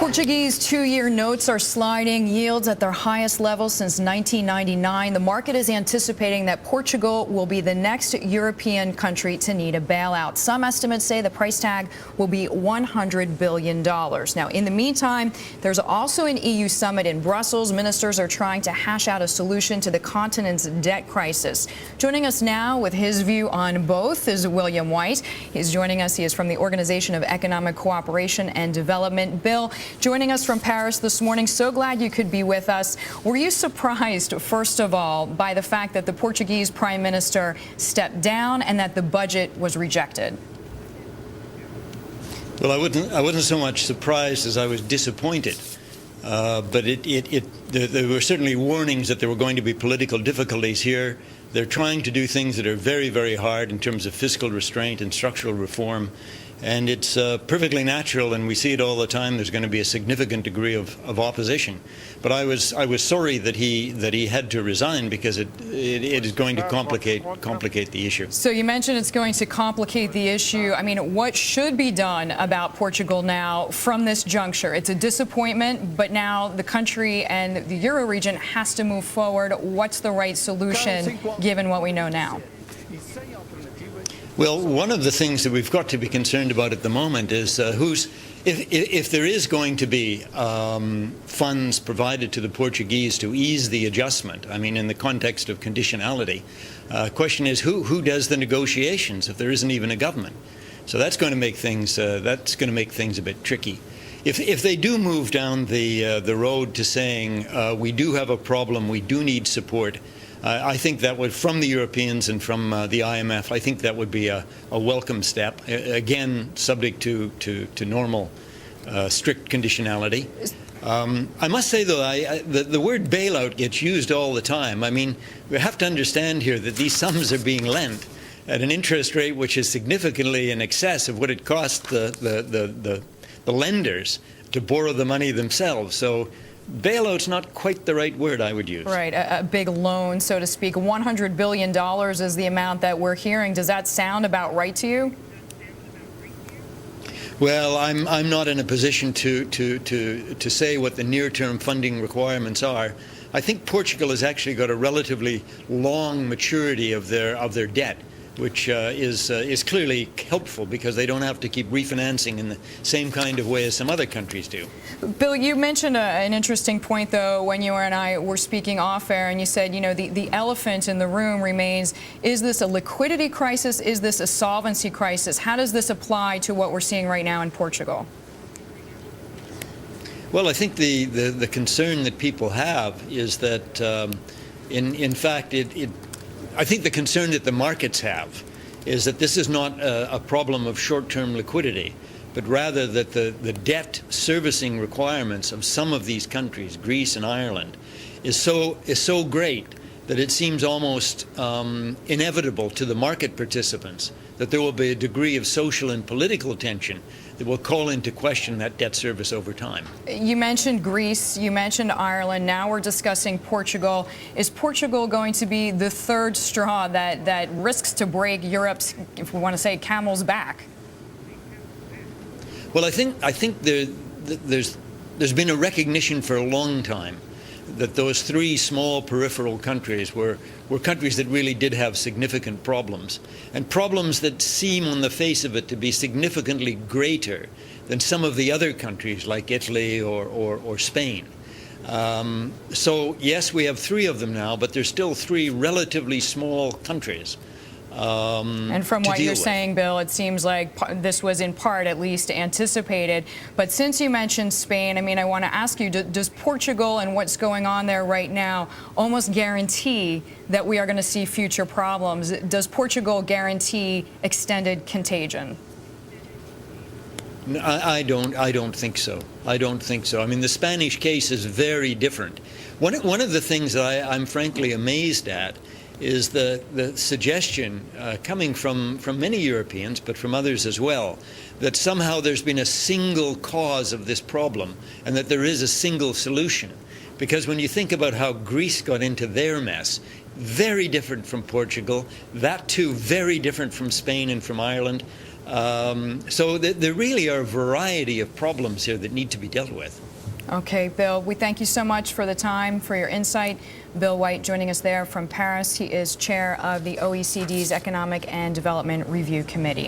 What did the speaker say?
Portuguese two-year notes are sliding, yields at their highest level since 1999. The market is anticipating that Portugal will be the next European country to need a bailout. Some estimates say the price tag will be $100 billion. Now, in the meantime, there's also an EU summit in Brussels. Ministers are trying to hash out a solution to the continent's debt crisis. Joining us now with his view on both is William White. He's joining us. He is from the Organization of Economic Cooperation and Development. Bill, joining us from Paris this morning. So glad you could be with us. Were you surprised, first of all, by the fact that the Portuguese Prime Minister stepped down and that the budget was rejected? Well, I wasn't so much surprised as I was disappointed. But there were certainly warnings that there were going to be political difficulties here. They're trying to do things that are very, very hard in terms of fiscal restraint and structural reform. And it's perfectly natural, and we see it all the time. There's going to be a significant degree of opposition. But I was sorry that he had to resign, because it is going to complicate the issue. So you mentioned it's going to complicate the issue. I mean, what should be done about Portugal now from this juncture? It's a disappointment, but now the country and the Euro region has to move forward. What's the right solution given what we know now? Well, one of the things that we've got to be concerned about at the moment is if there is going to be funds provided to the Portuguese to ease the adjustment, I mean, in the context of conditionality, question is who does the negotiations if there isn't even a government? So that's going to make things a bit tricky. If they do move down the road to saying we do have a problem, we do need support, I think that would, from the Europeans and from the IMF, I think that would be a welcome step, again, subject to normal, strict conditionality. I must say, though, the word bailout gets used all the time. I mean, we have to understand here that these sums are being lent at an interest rate which is significantly in excess of what it costs the lenders to borrow the money themselves. So bailout's not quite the right word I would use. Right, a big loan, so to speak. $100 billion is the amount that we're hearing. Does that sound about right to you? Well, I'm not in a position to say what the near-term funding requirements are. I think Portugal has actually got a relatively long maturity of their debt, which is clearly helpful, because they don't have to keep refinancing in the same kind of way as some other countries do. Bill, you mentioned an interesting point, though, when you and I were speaking off-air, and you said, you know, the elephant in the room remains, is this a liquidity crisis? Is this a solvency crisis? How does this apply to what we're seeing right now in Portugal? Well, I think the concern that people have is that, in fact, I think the concern that the markets have is that this is not a problem of short-term liquidity, but rather that the debt servicing requirements of some of these countries, Greece and Ireland, is so great that it seems almost inevitable to the market participants that there will be a degree of social and political tension that will call into question that debt service over time. You mentioned Greece, you mentioned Ireland, now we're discussing Portugal. Is Portugal going to be the third straw that risks to break Europe's, if we want to say, camel's back? Well, I think there's been a recognition for a long time that those three small peripheral countries were countries that really did have significant problems, and problems that seem on the face of it to be significantly greater than some of the other countries like Italy or Spain. So yes, we have three of them now, but there's still three relatively small countries. And from what you're saying, Bill, it seems like this was in part at least anticipated. But since you mentioned Spain, I mean, I want to ask you, does Portugal and what's going on there right now almost guarantee that we are going to see future problems? Does Portugal guarantee extended contagion? I don't think so. I don't think so. I mean, the Spanish case is very different. One of the things that I'm frankly amazed at is the suggestion coming from many Europeans, but from others as well, that somehow there's been a single cause of this problem and that there is a single solution. Because when you think about how Greece got into their mess, very different from Portugal, that too very different from Spain and from Ireland, So there really are a variety of problems here that need to be dealt with. Okay, Bill, we thank you so much for the time, for your insight. Bill White joining us there from Paris. He is chair of the OECD's Economic and Development Review Committee.